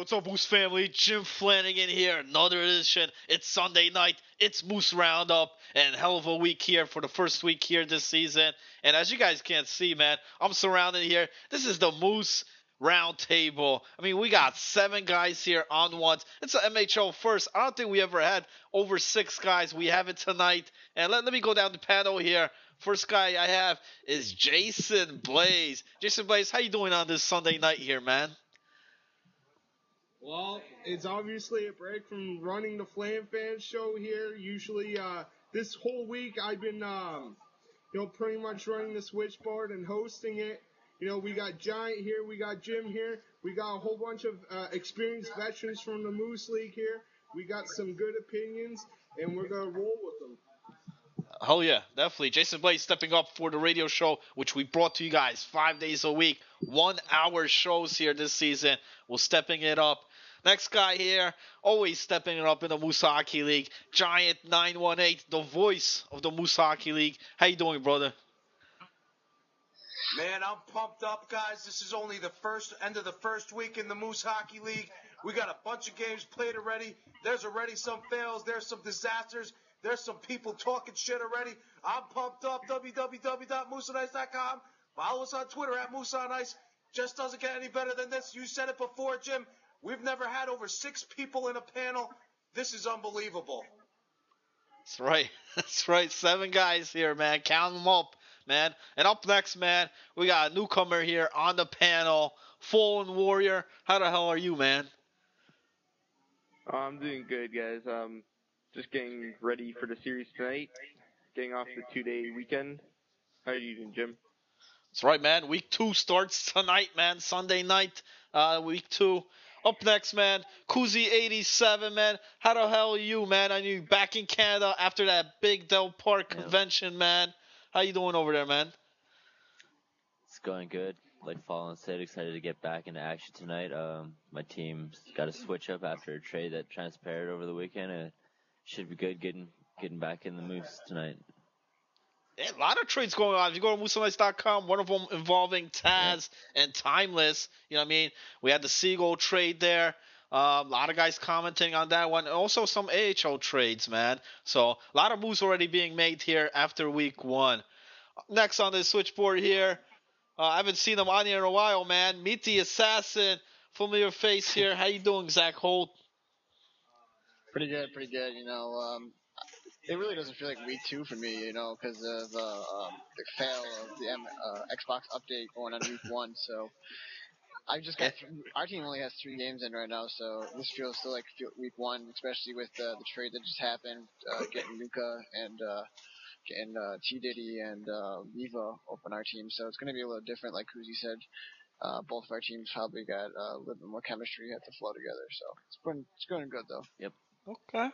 What's up, Moose family? Jim Flanagan here. Another edition. It's Sunday night. It's Moose Roundup. And hell of a week here for the first week here this season. And as you guys can't see, man, I'm surrounded here. This is the Moose Round Table. I mean, we got 7 guys here on one. It's an MHL first. I don't think we ever had over 6 guys. We have it tonight. And let me go down the panel here. First guy I have is Jason Blaze. Jason Blaze, how you doing on this Sunday night here, man? Well, it's obviously a break from running the Flam Fan show here. Usually, this whole week I've been, pretty much running the switchboard and hosting it. We got Giant here, we got Jim here, we got a whole bunch of experienced veterans from the Moose League here. We got some good opinions, and we're gonna roll with them. Oh yeah, definitely. Jason Blaze stepping up for the radio show, which we brought to you guys 5 days a week. 1-hour shows here this season. We're stepping it up. Next guy here, always stepping it up in the Moose Hockey League. Giant 918, the voice of the Moose Hockey League. How you doing, brother? Man, I'm pumped up, guys. This is only the end of the first week in the Moose Hockey League. We got a bunch of games played already. There's already some fails. There's some disasters. There's some people talking shit already. I'm pumped up. www.mooseonice.com. Follow us on Twitter at MooseOnIce. Just doesn't get any better than this. You said it before, Jim. We've never had over 6 people in a panel. This is unbelievable. That's right. That's right. 7 guys here, man. Count them up, man. And up next, man, we got a newcomer here on the panel. Fallen Warrior. How the hell are you, man? I'm doing good, guys. Just getting ready for the series tonight. Getting off the 2-day weekend. How are you doing, Jim? That's right, man. Week 2 starts tonight, man. Sunday night, week 2. Up next, man, Kuzi87, man. How the hell are you, man? I knew you back in Canada after that big Del Park convention, man. How you doing over there, man? It's going good. Like Fallen said, excited to get back into action tonight. My team's got a switch up after a trade that transpired over the weekend. It should be good getting back in the Moose tonight. Yeah, a lot of trades going on. If you go to MooseOnIce.com, one of them involving Taz and Timeless. You know what I mean? We had the Seagull trade there. A lot of guys commenting on that one. And also some AHL trades, man. So a lot of moves already being made here after week 1. Next on the switchboard here, I haven't seen him on here in a while, man. Meet the Assassin. Familiar face here. How you doing, Zach Holt? Pretty good. It really doesn't feel like week 2 for me, because of the fail of the Xbox update going on week 1. So I just got our team only has 3 games in right now, so this feels still like week 1, especially with the trade that just happened, getting Luka and getting T Diddy and Viva up on our team. So it's going to be a little different, like Kuzi said. Both of our teams probably got a little bit more chemistry, have to flow together. So it's going good though. Yep.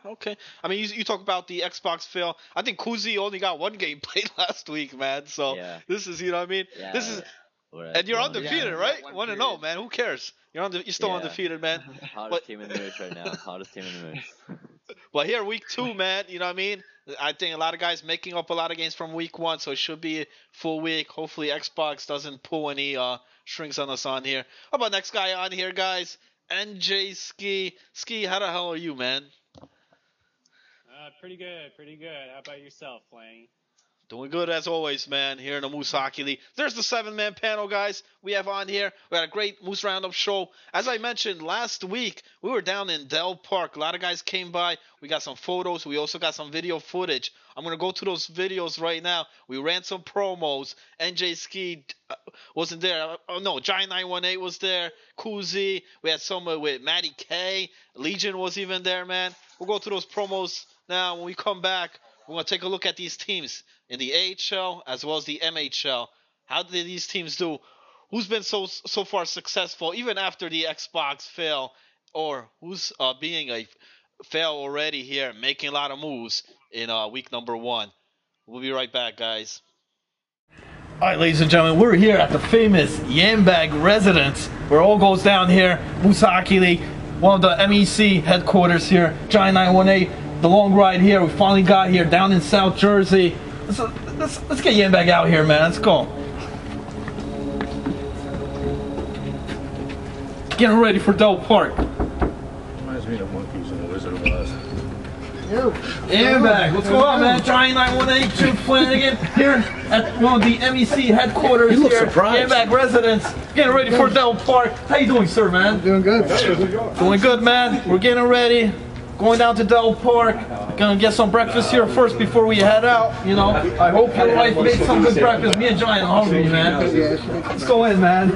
Okay. I mean, you talk about the Xbox fail. I think Kuzi only got 1 game played last week, man. So this is, you know what I mean? Yeah, this is, and you're undefeated, right? 1-0, man. Who cares? You're still undefeated, man. Hottest team in the Moose right now. Hottest team in the Moose. But here, week 2, man. You know what I mean? I think a lot of guys making up a lot of games from week 1, so it should be a full week. Hopefully, Xbox doesn't pull any strings on us on here. How about next guy on here, guys? NJ Ski. Ski, how the hell are you, man? Pretty good. How about yourself, Flanny? Doing good as always, man, here in the Moose Hockey League. There's the 7-man panel, guys, we have on here. We had a great Moose Roundup show. As I mentioned last week, we were down in Del Park. A lot of guys came by. We got some photos. We also got some video footage. I'm going to go to those videos right now. We ran some promos. NJ Ski wasn't there. Oh, no, Giant 918 was there. Kuzi. We had someone with Matty K. Legion was even there, man. We'll go through those promos now. When we come back, we're going to take a look at these teams in the AHL as well as the MHL. How did these teams do? Who's been so far successful even after the Xbox fail, or who's being a fail already here, making a lot of moves in week number 1. We'll be right back, guys. All right, ladies and gentlemen, we're here at the famous Yambag residence where it all goes down here, Moose Hockey League, one of the MEC headquarters here, Giant 918. The long ride here, we finally got here down in South Jersey. Let's get Yambag out here, man. Let's go. Getting ready for Del Park. reminds me of monkeys in the Wizard of Oz. And back. What's going on, man? Giant 9182 Flanagan here at one of the MEC headquarters. You look here. surprised. And back residents getting ready for Del Park. How you doing, sir, man? Doing good. Doing good, man. We're getting ready. Going down to Del Park. Gonna get some breakfast here first before we head out. You know, I hope your wife made some good breakfast. Me and Giant are hungry, man. Let's go in, man.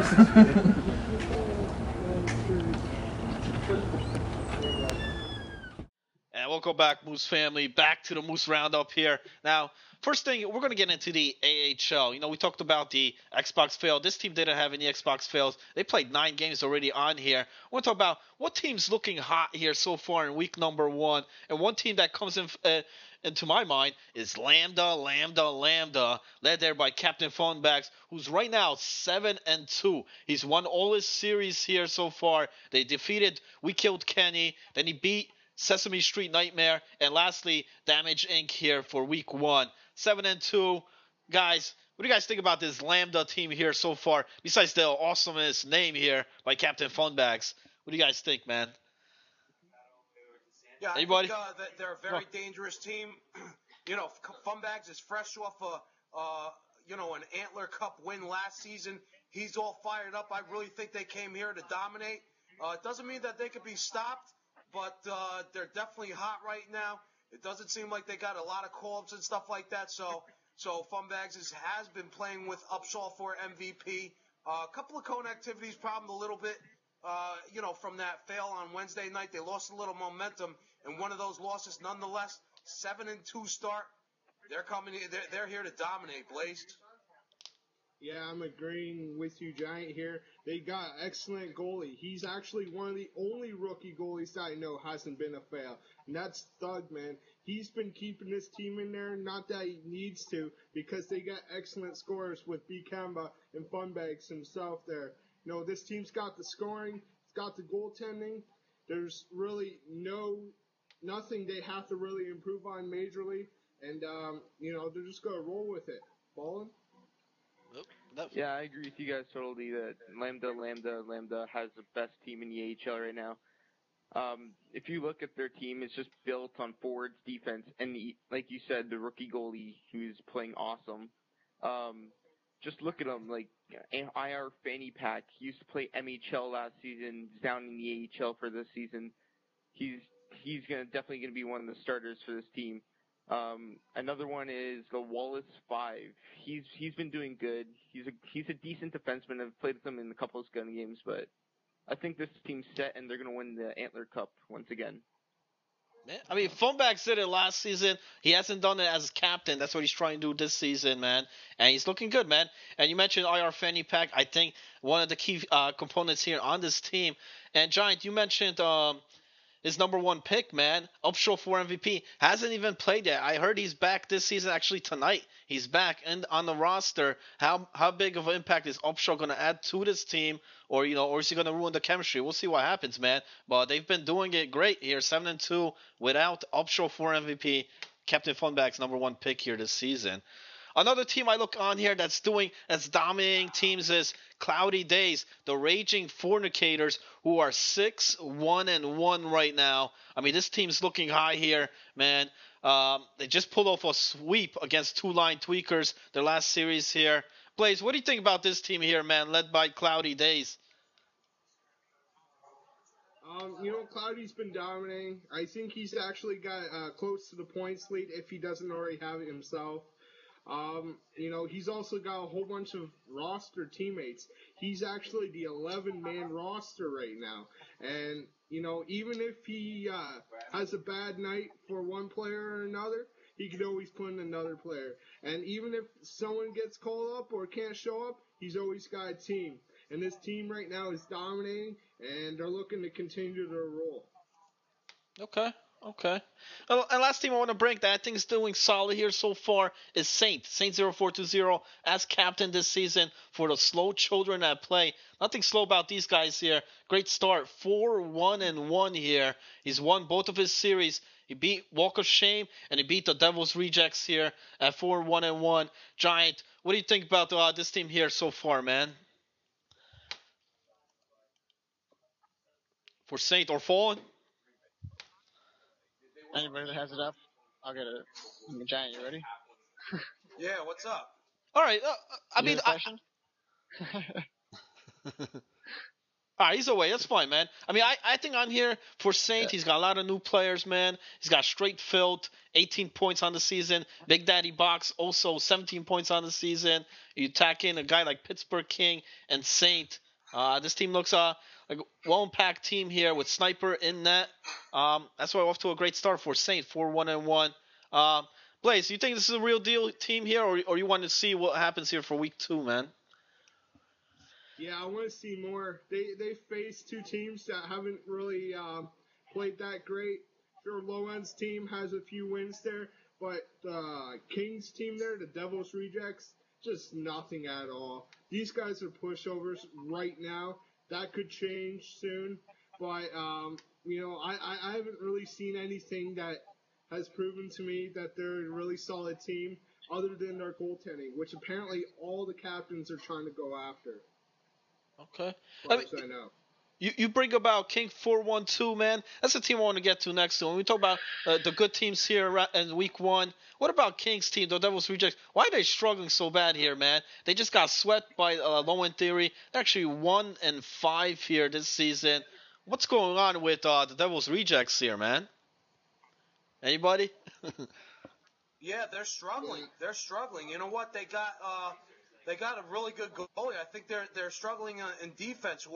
And welcome back, Moose family. Back to the Moose Roundup here. Now, first thing, we're going to get into the AHL. You know, we talked about the Xbox fail. This team didn't have any Xbox fails. They played 9 games already on here. I want to talk about what team's looking hot here so far in week number 1. And one team that comes in into my mind is Lambda, led there by Captain Funbags, who's right now 7-2. He's won all his series here so far. They defeated We Killed Kenny. Then he beat Sesame Street Nightmare, and lastly, Damage Inc. here for week 1. 7-2. Guys, what do you guys think about this Lambda team here so far, besides the awesomest name here by Captain Funbags? What do you guys think, man? Yeah, Anybody? I think that they're a very dangerous team. You know, Funbags is fresh off an Antler Cup win last season. He's all fired up. I really think they came here to dominate. It doesn't mean that they could be stopped, but they're definitely hot right now. It doesn't seem like they got a lot of call-ups and stuff like that. So Funbags has been playing with Upshaw for MVP. A couple of cone activities problems a little bit. From that fail on Wednesday night, they lost a little momentum, and one of those losses, nonetheless, 7-2 start. They're coming. They're here to dominate, Blazed. Yeah, I'm agreeing with you, Giant, here. They got excellent goalie. He's actually one of the only rookie goalies that I know hasn't been a fail. And that's Thug, man. He's been keeping this team in there, not that he needs to, because they got excellent scorers with B. Kamba and Funbags himself there. You know, this team's got the scoring, it's got the goaltending. There's really nothing they have to really improve on majorly. And, they're just going to roll with it. Ballin'? Yeah, I agree with you guys totally that Lambda has the best team in the AHL right now. If you look at their team, it's just built on forwards, defense, and like you said, the rookie goalie who's playing awesome. Just look at him, like IR Fanny Pack. He used to play MHL last season, he's down in the AHL for this season. He's definitely gonna be one of the starters for this team. Another one is the Wallace 5. He's been doing good. He's a decent defenseman. I've played with him in a couple of gun games, but I think this team's set and they're gonna win the Antler Cup once again. Man, I mean, Funbags did it last season. He hasn't done it as captain. That's what he's trying to do this season, man. And he's looking good, man. And you mentioned IR Fanny Pack. I think one of the key components here on this team. And Giant, you mentioned his number 1 pick, man. Upshaw for MVP. Hasn't even played yet. I heard he's back this season, actually tonight. He's back and on the roster. How big of an impact is Upshaw going to add to this team? Or is he going to ruin the chemistry? We'll see what happens, man. But they've been doing it great here. 7-2 without Upshaw for MVP. Captain Funbags number 1 pick here this season. Another team I look on here that's dominating teams is Cloudy Days, the Raging Fornicators, who are 6-1-1 right now. I mean, this team's looking high here, man. They just pulled off a sweep against Two Line Tweakers, their last series here. Blaze, what do you think about this team here, man, led by Cloudy Days? Cloudy's been dominating. I think he's actually got close to the points lead if he doesn't already have it himself. He's also got a whole bunch of roster teammates. He's actually the 11-man roster right now. And, even if he has a bad night for one player or another, he could always put in another player. And even if someone gets called up or can't show up, he's always got a team. And this team right now is dominating, and they're looking to continue their role. Okay. And last team I want to bring that I think is doing solid here so far is Saint 0420 as captain this season for the slow children that play. Nothing slow about these guys here. Great start, 4-1-1 here. He's won both of his series. He beat Walk of Shame and he beat the Devil's Rejects here at 4-1-1. Giant, what do you think about this team here so far, man? For Saint or Fallen? Anybody that has it up, I'll get it. Giant, you ready? Yeah, what's up? All right. I mean, all right, he's away. That's fine, man. I mean, I think I'm here for Saint. He's got a lot of new players, man. He's got straight Filt, 18 points on the season. Big Daddy Box, also 17 points on the season. You tack in a guy like Pittsburgh King and Saint. This team looks like a well-packed team here with Sniper in net. That's why we're off to a great start for Saint, 4-1-1. Blaze, you think this is a real deal team here, or you want to see what happens here for week 2, man? Yeah, I want to see more. They face two teams that haven't really played that great. Sure, Low-End's team has a few wins there, but King's team there, the Devil's Rejects, just nothing at all. These guys are pushovers right now. That could change soon, but I haven't really seen anything that has proven to me that they're a really solid team other than their goaltending, which apparently all the captains are trying to go after. Okay. I know. You bring about King 4-1-2, man. That's the team I want to get to next. When we talk about the good teams here in week 1, what about King's team, the Devil's Rejects? Why are they struggling so bad here, man? They just got swept by Low-End Theory. They're actually 1-5 here this season. What's going on with the Devil's Rejects here, man? Anybody? Yeah, they're struggling. They're struggling. You know what? They got a really good goalie. I think they're struggling in defense.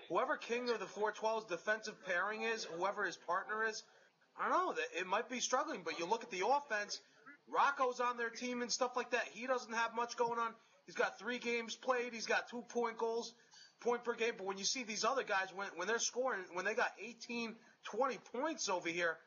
Whoever King or the 412's defensive pairing is, whoever his partner is, I don't know. It might be struggling, but you look at the offense. Rocco's on their team and stuff like that. He doesn't have much going on. He's got 3 games played. He's got 2-point goals, point per game. But when you see these other guys, when they're scoring, when they got 18, 20 points over here,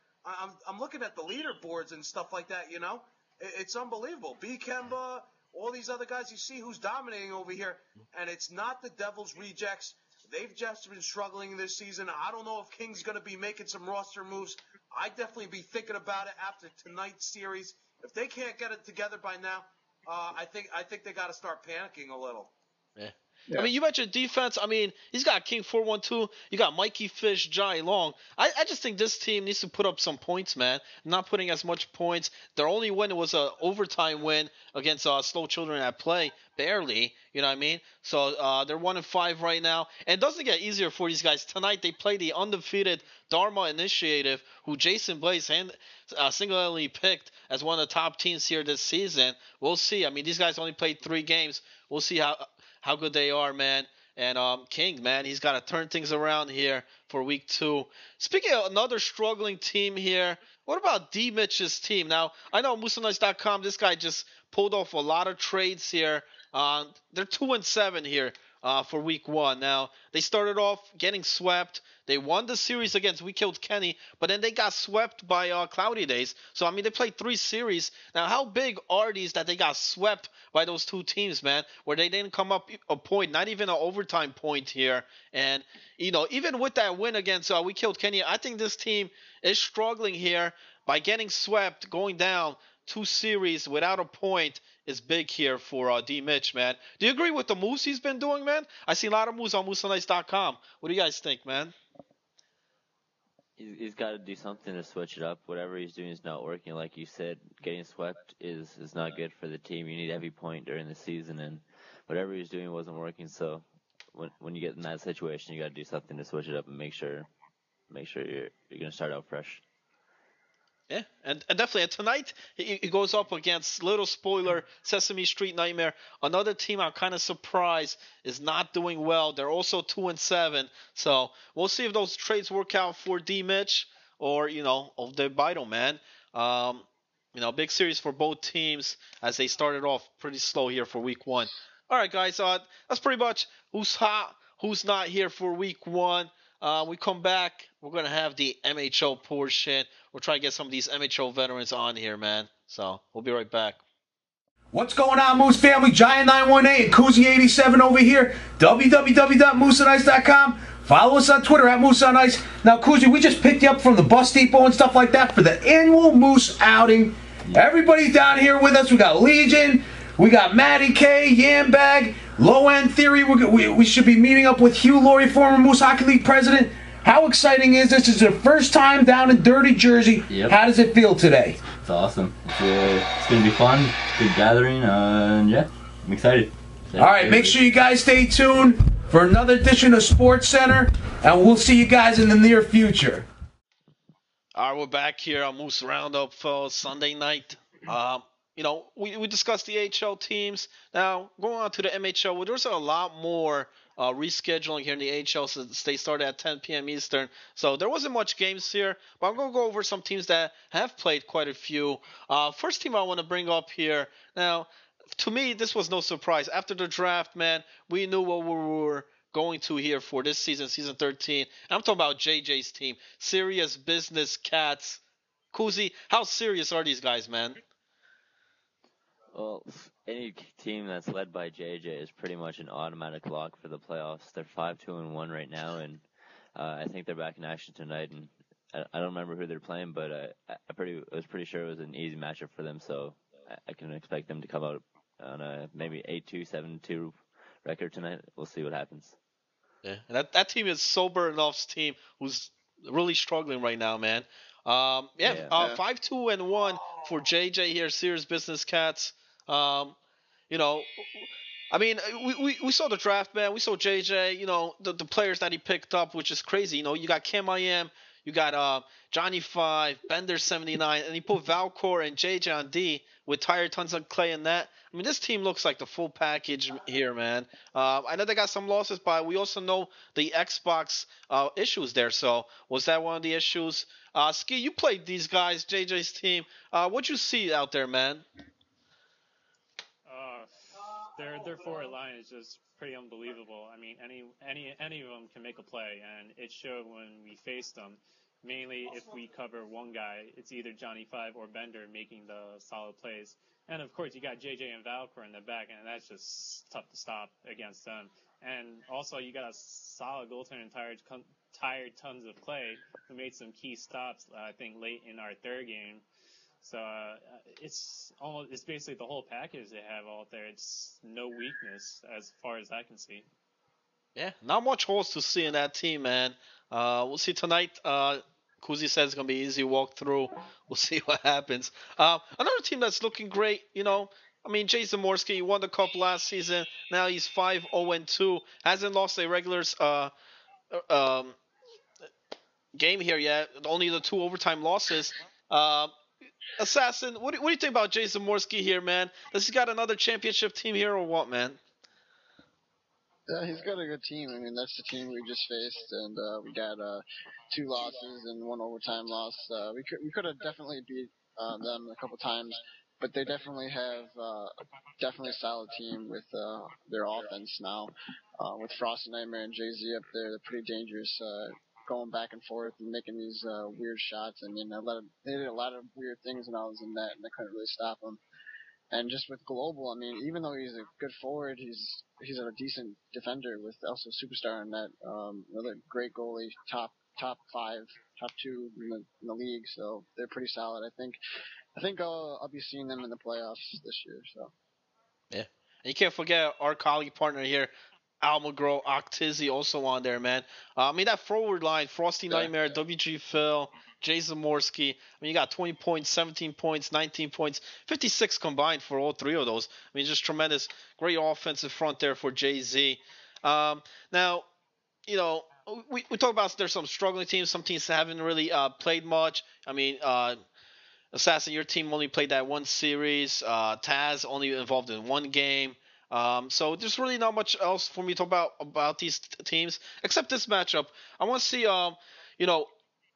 I'm looking at the leaderboards and stuff like that. You know, it's unbelievable. B. Kemba. All these other guys, you see who's dominating over here, and it's not the Devil's Rejects. They've just been struggling this season. I don't know if King's going to be making some roster moves. I'd definitely be thinking about it after tonight's series. If they can't get it together by now, I think they got to start panicking a little. Yeah. I mean, you mentioned defense. I mean, he's got King 4-1-2. You got Mikey Fish, Jai Long. I just think this team needs to put up some points, man. Not putting as much points. Their only win was an overtime win against Slow Children at Play. Barely, you know what I mean? So they're 1-5 right now. And it doesn't get easier for these guys. Tonight they play the undefeated Dharma Initiative, who Jason Blaze singularly picked as one of the top teams here this season. We'll see. I mean, these guys only played 3 games. We'll see how good they are, man. And King, man, he's got to turn things around here for week 2. Speaking of another struggling team here, what about D. Mitch's team? Now, I know MooseNice.com, this guy just pulled off a lot of trades here. They're 2-7 here for week 1. Now, they started off getting swept. They won the series against We Killed Kenny, but then they got swept by Cloudy Days. So, I mean, they played 3 series. Now, how big are these that they got swept by those 2 teams, man, where they didn't come up a point, not even an overtime point here? And, you know, even with that win against We Killed Kenny, I think this team is struggling here by getting swept, going down 2 series without a point is big here for D. Mitch, man. Do you agree with the moves he's been doing, man? I see a lot of moves on MooseNice.com. What do you guys think, man? He's got to do something to switch it up. Whatever he's doing is not working. Like you said, getting swept is not good for the team. You need every point during the season, and whatever he's doing wasn't working. So when you get in that situation, you got to do something to switch it up and make sure you're going to start out fresh. Yeah, and definitely. And tonight, he goes up against, little spoiler, Sesame Street Nightmare. Another team I'm kind of surprised is not doing well. They're also 2-7. So we'll see if those trades work out for D. Mitch or, you know, of the Vital, man. You know, big series for both teams as they started off pretty slow here for week 1. All right, guys, that's pretty much who's hot, who's not here for week 1. We come back, we're going to have the MHO portion. We'll try to get some of these MHO veterans on here, man. So, we'll be right back. What's going on, Moose family? Giant918 and Koozie87 over here. www.moosenice.com. Follow us on Twitter at Moose on Ice. Now, Koozie, we just picked you up from the bus depot and stuff like that for the annual Moose outing. Everybody's down here with us. We got Legion. We got Matty K, Yambag, Low End Theory. We should be meeting up with Hugh Laurie, former Moose Hockey League president. How exciting is this? It's your first time down in Dirty Jersey. Yep. How does it feel today? It's awesome. It's going to be fun. Good gathering. And yeah, I'm excited. All right, make sure you guys stay tuned for another edition of Sports Center, and we'll see you guys in the near future. All right, we're back here on Moose Roundup for Sunday night. We discussed the AHL teams. Now, going on to the MHL, well, there's a lot more rescheduling here in the AHL since they started at 10 p.m. Eastern. So there wasn't much games here, but I'm going to go over some teams that have played quite a few. First team I want to bring up here. Now, to me, this was no surprise. After the draft, man, we knew what we were going to here for this season, season 13. I'm talking about JJ's team. Serious Business Cats. Kuzi, how serious are these guys, man? Well, any team that's led by JJ is pretty much an automatic lock for the playoffs. They're 5-2-1 right now, and I think they're back in action tonight. And I don't remember who they're playing, but I was pretty sure it was an easy matchup for them. So I can expect them to come out on a maybe 8-2, 7-2 record tonight. We'll see what happens. Yeah, and that team is Sober Enough's team, who's really struggling right now, man. 5-2-1 for JJ here, Serious Business Cats. We saw the draft, man. We saw JJ, the players that he picked up, which is crazy. You got Cam IM, you got Johnny 5, Bender 79, and he put Valcor and JJ on D with Tired Tons of Clay and that. I mean, this team looks like the full package here, man. I know they got some losses, but we also know the Xbox issues there. So was that one of the issues? Ski, you played these guys, JJ's team. What'd you see out there, man? Their forward line is just pretty unbelievable. I mean, any of them can make a play, and it showed when we faced them. Mainly, if we cover one guy, it's either Johnny 5 or Bender making the solid plays. And of course, you got JJ and Valcor in the back, and that's just tough to stop against them. And also, you got a solid goaltender and tired Tons of Clay, who made some key stops, I think, late in our third game. So it's basically the whole package they have out there. It's no weakness as far as I can see. Yeah, not much holes to see in that team, man. We'll see tonight. Kuzi says it's going to be easy walk through. We'll see what happens. Another team that's looking great, Jay Zamorsky, he won the cup last season. Now he's 5-0-2. Hasn't lost a regular game here yet. Only the 2 overtime losses. Assassin, what do you think about Jay Zamorsky here, man? Does he got another championship team here or what, man? Yeah, he's got a good team. I mean, that's the team we just faced, and we got 2 losses and 1 overtime loss. We could have definitely beat them a couple times, but they definitely have definitely a solid team with their offense now. With Frost and Nightmare and Jay-Z up there, they're pretty dangerous. Going back and forth and making these weird shots. I mean, they did a lot of weird things when I was in net, and I couldn't really stop them. And just with Global, I mean, even though he's a good forward, he's a decent defender with also a superstar in that. Another great goalie, top 5, top 2 in the league. So they're pretty solid. I think I'll be seeing them in the playoffs this year. So yeah, and you can't forget our colleague partner here, Al McGraw, Octizzi also on there, man. That forward line, Frosty Nightmare, WG Phil, Jay Zamorsky. You got 20 points, 17 points, 19 points, 56 combined for all 3 of those. Just tremendous, great offensive front there for Jay-Z. Now, we talk about there's some struggling teams. Some teams haven't really played much. Assassin, your team only played that 1 series. Taz only involved in 1 game. So there's really not much else for me to talk about these teams except this matchup. I want to see,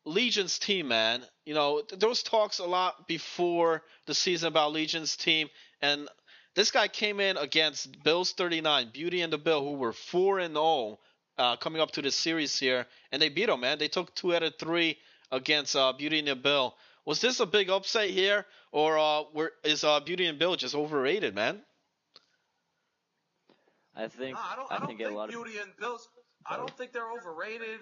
Legion's team, man. There was talks a lot before the season about Legion's team, and this guy came in against Bills 39, Beauty and the Bill, who were 4-0 coming up to the series here, and they beat them, man. They took 2 out of 3 against Beauty and the Bill. Was this a big upset here, or is Beauty and Bill just overrated, man? I don't think Beauty and Bills. I don't think they're overrated.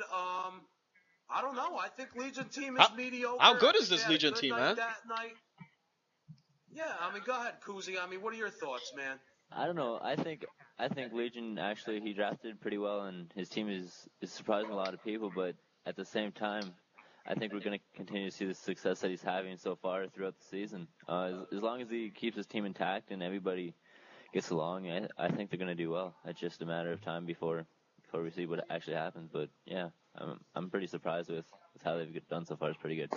I don't know. I think Legion team is mediocre. How good is this Legion team, man? That night. Yeah, go ahead, Kuzi. What are your thoughts, man? I don't know. I think Legion actually he drafted pretty well, and his team is surprising a lot of people. But at the same time, I think we're going to continue to see the success that he's having so far throughout the season. As long as he keeps his team intact and everybody gets along, I think they're going to do well. It's just a matter of time before we see what actually happens. But yeah, I'm pretty surprised with how they've done so far. It's pretty good.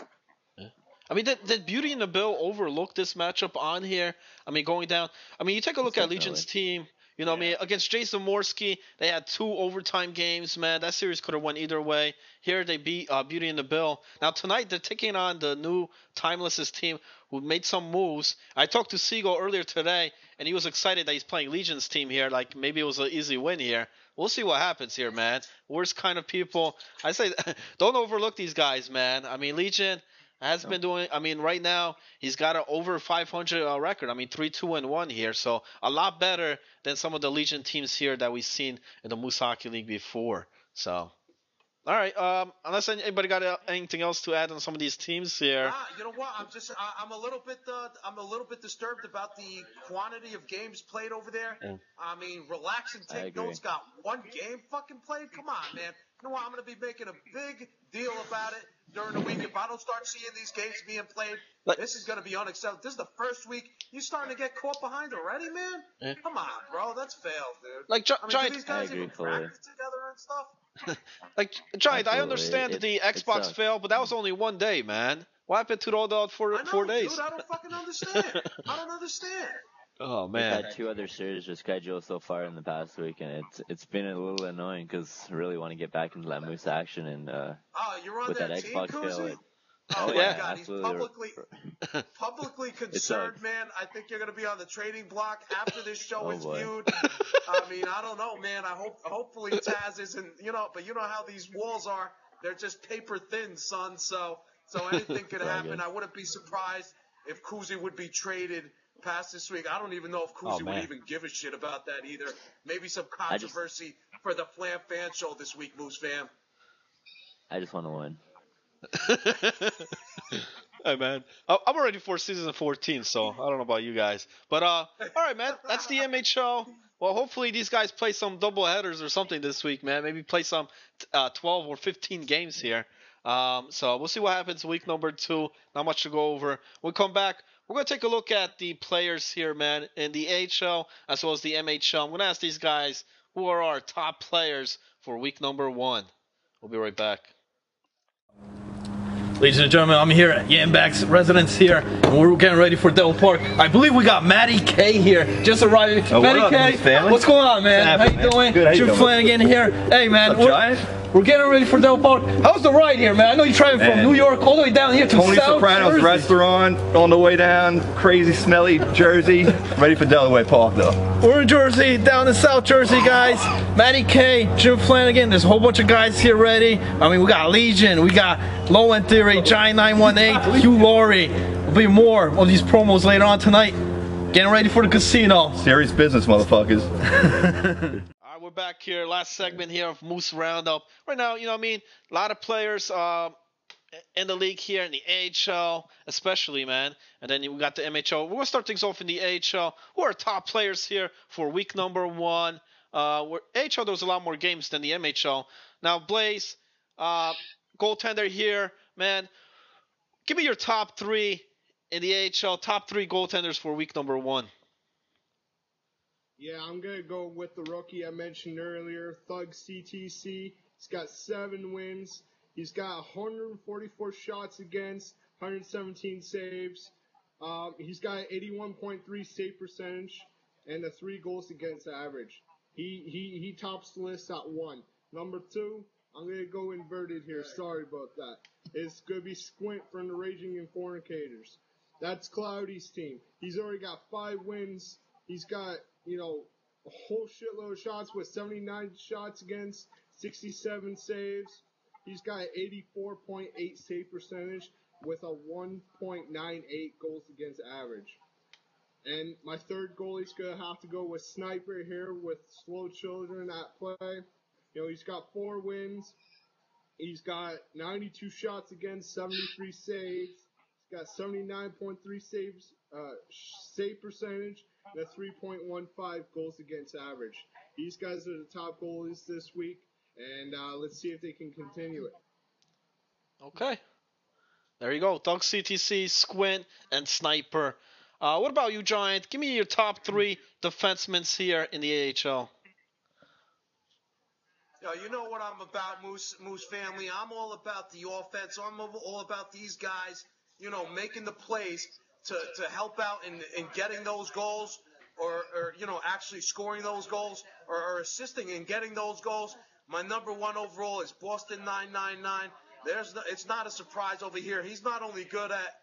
I mean, did Beauty and the Bill overlook this matchup on here? I mean, going down. I mean, you take a look at Legion's team. You know, I mean, against Jason Morski, they had 2 overtime games, man. That series could have went either way. Here they beat Beauty and the Bill. Now tonight they're taking on the new Timeless's team, who made some moves. I talked to Siegel earlier today, and he was excited that he's playing Legion's team here. Like maybe it was an easy win here. We'll see what happens here, man. Worst kind of people. I say, don't overlook these guys, man. I mean, Legion has been doing. I mean, right now he's got an over 500 record. I mean, 3-2-1 here, so a lot better than some of the Legion teams here that we've seen in the Moose Hockey League before. So, all right. Unless anybody got anything else to add on some of these teams here. You know what? I'm a little bit disturbed about the quantity of games played over there. Yeah. I mean, relax and take notes. Got 1 game fucking played. Come on, man. You know what? I'm gonna be making a big deal about it during the week. If I don't start seeing these games being played, this is gonna be unacceptable. This is the first week. You starting to get caught behind already, man? Yeah. Come on, bro. That's failed, dude. Like do Giant, these guys even practice together and stuff? like Giant, I Absolutely. understand that the Xbox failed, but that was only 1 day, man. What happened to all the 4 days? Dude, I don't fucking understand. I don't understand. Oh We've man. had 2 other series to schedule so far in the past week, and it's been a little annoying because I really want to get back into that Moose action and you're on with that that team, Xbox Koozie? fail. Oh my yeah, God, he's publicly concerned, man. I think you're gonna be on the trading block after this show is viewed. I mean, I don't know, man. Hopefully Taz isn't, but you know how these walls are. They're just paper thin, son. So anything could happen. I wouldn't be surprised if Koozie would be traded past this week. I don't even know if Koozie would even give a shit about that either. Maybe some controversy for the Flam Fan Show this week, Moose fam. I just want to win. Hey man, I'm ready for season 14, so I don't know about you guys, but all right, man. That's the MHL. Well, hopefully these guys play some double headers or something this week, man. Maybe play some 12 or 15 games here. So we'll see what happens week number 2. Not much to go over. We'll come back. We're gonna take a look at the players here, man, in the AHL as well as the MHL. I'm gonna ask these guys who are our top players for week number 1. We'll be right back. Ladies and gentlemen, I'm here at Yambag's residence here, and we're getting ready for Devil Park. I believe we got Matty K here, just arriving. Matty K, what's going on, man? How you doing? Good, how you Jim doing? Flanagan here. Hey, man, we're getting ready for Devil Park. How's the ride here, man? I know you're traveling from New York all the way down here to Tony South Soprano's Jersey. restaurant on the way down, crazy smelly Jersey, ready for Delaware Park though. We're in Jersey, down in South Jersey, guys. Matty K, Jim Flanagan, there's a whole bunch of guys here ready. I mean, we got Legion, we got Low End Theory, Giant 918, Hugh Laurie. There'll be more of these promos later on tonight. Getting ready for the casino. Serious business, motherfuckers. All right, we're back here. Last segment here of Moose Roundup. Right now, you know what I mean? A lot of players in the league here in the AHL, especially, man. And then we got the MHL. We're going to start things off in the AHL. Who are top players here for week number 1? AHL, there was a lot more games than the MHL. Now, Blaze, goaltender here, man. Give me your top 3 in the AHL, top 3 goaltenders for week number 1. Yeah, I'm going to go with the rookie I mentioned earlier, Thug CTC. He's got 7 wins. He's got 144 shots against, 117 saves. He's got an 81.3 save percentage and a 3 goals against average. He tops the list at 1. Number 2, I'm going to go inverted here. Sorry about that. It's going to be Squint from the Raging and Fornicators. That's Cloudy's team. He's already got 5 wins. He's got, a whole shitload of shots with 79 shots against, 67 saves. He's got an 84.8 save percentage with a 1.98 goals against average. And my third goalie's going to have to go with Sniper here with Slow Children at play. He's got 4 wins. He's got 92 shots against, 73 saves. He's got 79.3 save percentage, and a 3.15 goals against average. These guys are the top goalies this week, and let's see if they can continue it. Okay. There you go. Doug CTC, Squint, and Sniper. What about you, Giant? Give me your top 3 defensemen here in the AHL. You know what I'm about, Moose family. I'm all about the offense. I'm all about these guys, making the plays to help out in getting those goals or actually scoring those goals or assisting in getting those goals. My number 1 overall is Boston 999. It's not a surprise over here. He's not only good at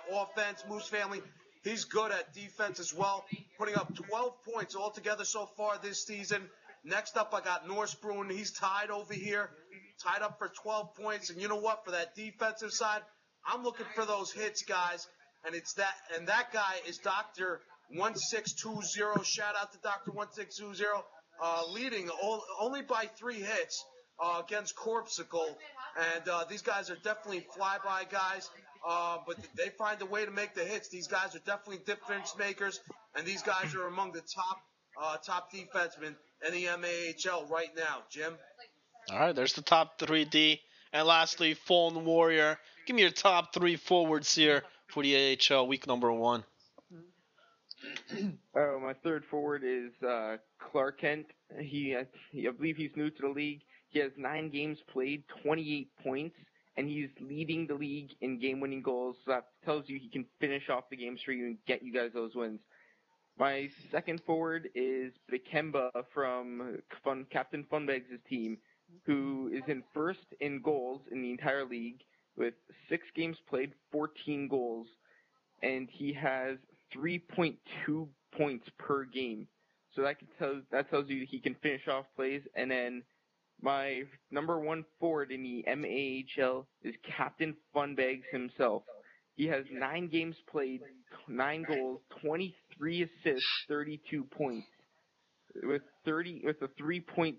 offense, Moose family, he's good at defense as well, putting up 12 points altogether so far this season. Next up, I got Norsbrun. He's tied over here, tied up for 12 points. And you know what? For that defensive side, I'm looking for those hits, guys. And that guy is Dr. 1620. Shout out to Dr. 1620, leading only by 3 hits against Corpsicle. And these guys are definitely flyby guys, but they find a way to make the hits. These guys are definitely difference makers, and these guys are among the top defensemen in the MAHL right now, Jim. All right, there's the top 3D. And lastly, Fallen Warrior. Give me your top 3 forwards here for the AHL week number 1. Oh, my third forward is Clark Kent. I believe he's new to the league. He has 9 games played, 28 points, and he's leading the league in game-winning goals. So that tells you he can finish off the games for you and get you guys those wins. My second forward is Bikemba from Captain Funbags' team, who is in first in goals in the entire league with 6 games played, 14 goals, and he has 3.2 points per game. So that tells you he can finish off plays. And then my number 1 forward in the MAHL is Captain Funbags himself. He has 9 games played, 9 goals, 23 assists, 32 points, with a 3.6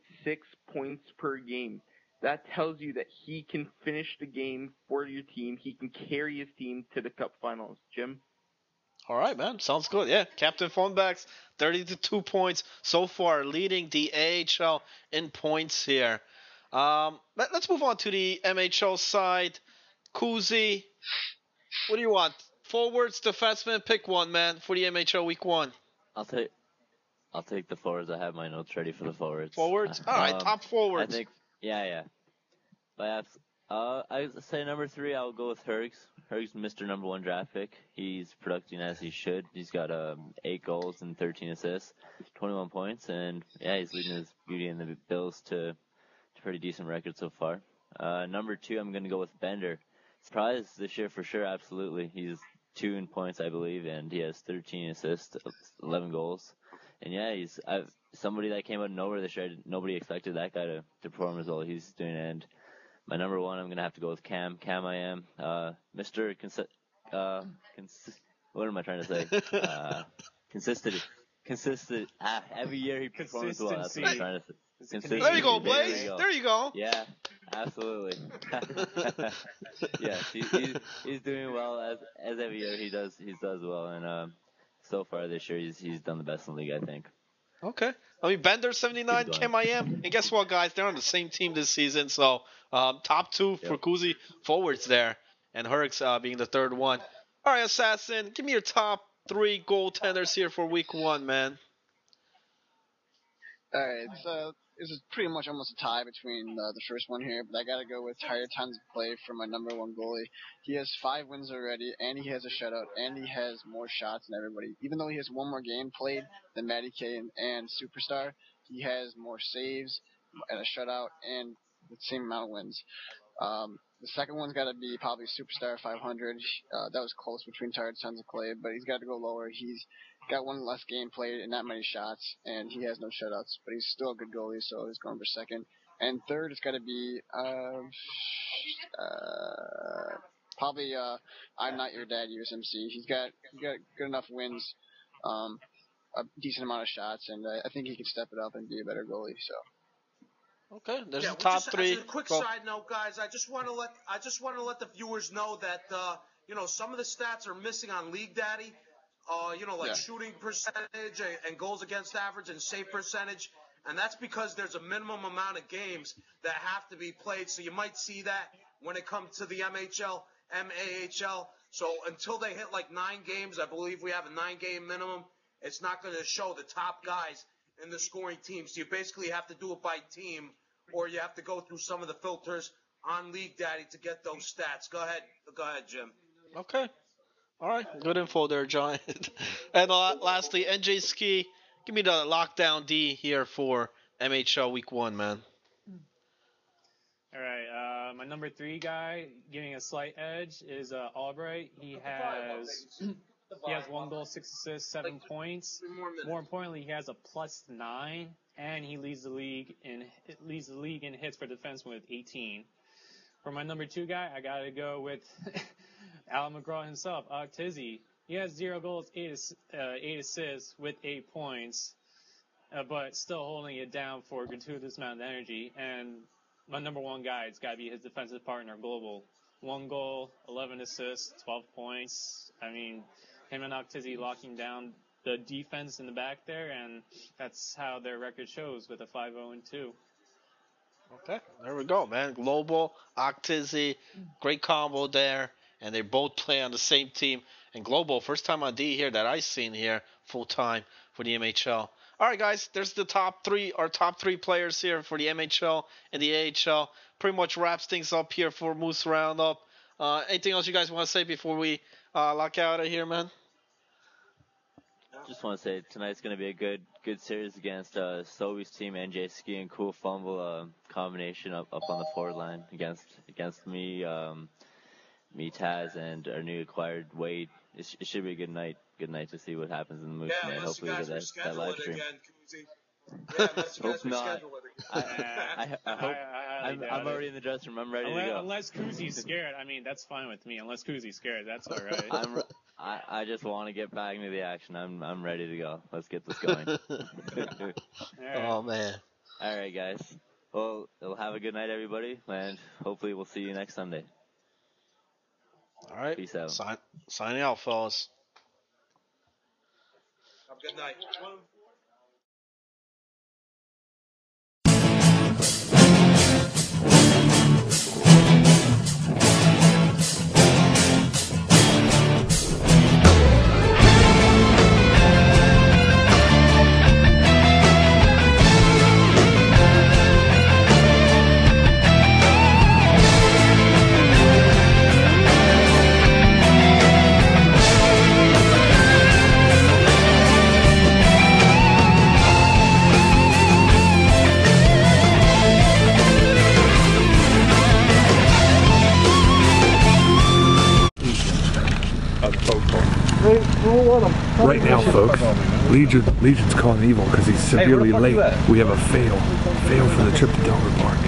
points per game. That tells you that he can finish the game for your team. He can carry his team to the Cup Finals. Jim? All right, man. Sounds good. Yeah, Captain Funbags, 32 points so far, leading the AHL in points here. Let's move on to the MHL side. Kuzi, what do you want? Forwards, defensemen, pick one, man, for the MHL week 1. I'll take the forwards. I have my notes ready for the forwards. Forwards? All right, top forwards. I think, yeah. But I say number 3, I'll go with Hergs. Hergs, Mr. Number 1 draft pick. He's producing as he should. He's got 8 goals and 13 assists, 21 points, and yeah, he's leading his Beauty and the Bills to pretty decent record so far. Number 2, I'm going to go with Bender. Surprise this year for sure, absolutely. He's 2 in points, I believe, and he has 13 assists, 11 goals. And yeah, he's somebody that came out of nowhere this year. Nobody expected that guy to perform as well as he's doing. And my number 1, I'm going to have to go with Cam. Cam I am. Mr. What am I trying to say? Consistent. Every year he performs well. That's what I'm trying to say. There you go, Blaze. There you go. Yeah, absolutely. Yeah, he's doing well as every year he does well, and so far this year he's done the best in the league, I think. Okay. I mean, Bender 79, Kim I am, and guess what, guys? They're on the same team this season, so top 2 for Kuzi forwards there, and Herx being the third one. All right, Assassin, give me your top 3 goaltenders here for week 1, man. All right, so this is pretty much almost a tie between the first one here, but I gotta go with higher times of play for my number 1 goalie. He has 5 wins already, and he has a shutout, and he has more shots than everybody. Even though he has 1 more game played than Matty K and Superstar, he has more saves and a shutout and the same amount of wins. The second one's got to be probably Superstar 500. That was close between Tired Sons of Clay, but he's got to go lower. He's got 1 less game played and not many shots, and he has no shutouts, but he's still a good goalie, so he's going for second. And third, it's got to be probably I'm Not Your Dad USMC. He's got good enough wins, a decent amount of shots, and I think he can step it up and be a better goalie. So. Okay, there's the top 3. As a quick side note, guys, I just want to let the viewers know that some of the stats are missing on League Daddy. Shooting percentage and goals against average and save percentage, and that's because there's a minimum amount of games that have to be played. So you might see that when it comes to the MHL, MAHL. So until they hit like 9 games, I believe we have a 9-game minimum, it's not going to show the top guys in the scoring team. So you basically have to do it by team, or you have to go through some of the filters on League Daddy to get those stats. Go ahead, Jim. Okay. All right. Good info there, John. And lastly, NJ Ski, give me the lockdown D here for MHL Week 1, man. All right. My number 3 guy, giving a slight edge, is Albright. He has 1 goal, 6 assists, 7 points. More importantly, he has a +9, and he leads the league in hits for defensemen with 18. For my number 2 guy, I gotta go with Alan McGraw himself, Tizzy. He has 0 goals, 8 assists with 8 points, but still holding it down for a gratuitous amount of energy. And my number 1 guy, it's gotta be his defensive partner, Global. 1 goal, 11 assists, 12 points. I mean, him and Octizzy locking down the defense in the back there, and that's how their record shows with a 5-0-2. Okay, there we go, man. Global, Octizzy, great combo there, and they both play on the same team. And Global, first time on D here that I've seen here full time for the MHL. All right, guys, there's the top 3 players here for the MHL and the AHL. Pretty much wraps things up here for Moose Roundup. Anything else you guys want to say before we lock out of here, man? Just want to say tonight's going to be a good series against Sobe's team, NJ Ski and Cool Fumble combination up on the forward line against me, me, Taz, and our new acquired Wade. It should be a good night. Good night to see what happens in the Moose tonight. Hopefully we get that live stream. Hope not. I'm already in the dressing room. I'm ready to go. Unless Kuzi's scared. I mean, that's fine with me. Unless Kuzi's scared, that's all right. I just want to get back into the action. I'm ready to go. Let's get this going. Right. Oh, man. All right, guys. Well, have a good night, everybody, and hopefully we'll see you next Sunday. All right. Peace out. Signing out, fellas. Have a good night. Right now, folks, Legion's calling evil because he's severely late. We have a fail for the trip to Delaware Park.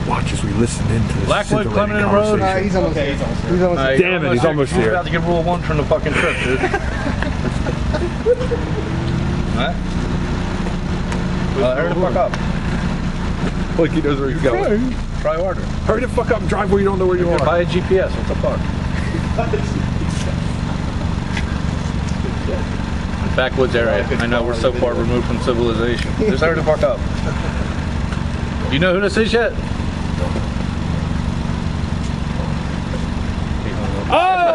Watch as we listen into this Blackwood, Clemson Road. He's almost there. Damn it, he's almost here. there. He's about to get rule 1 from the fucking trip, dude. Alright? Hurry the fuck up. Like he knows where he's going. Try harder. Hurry the fuck up and drive where you don't know where you are. Buy a GPS, what the fuck? Backwoods area. I know we're so far removed from civilization. Just hurry the fuck up. You know who this is yet? Oh!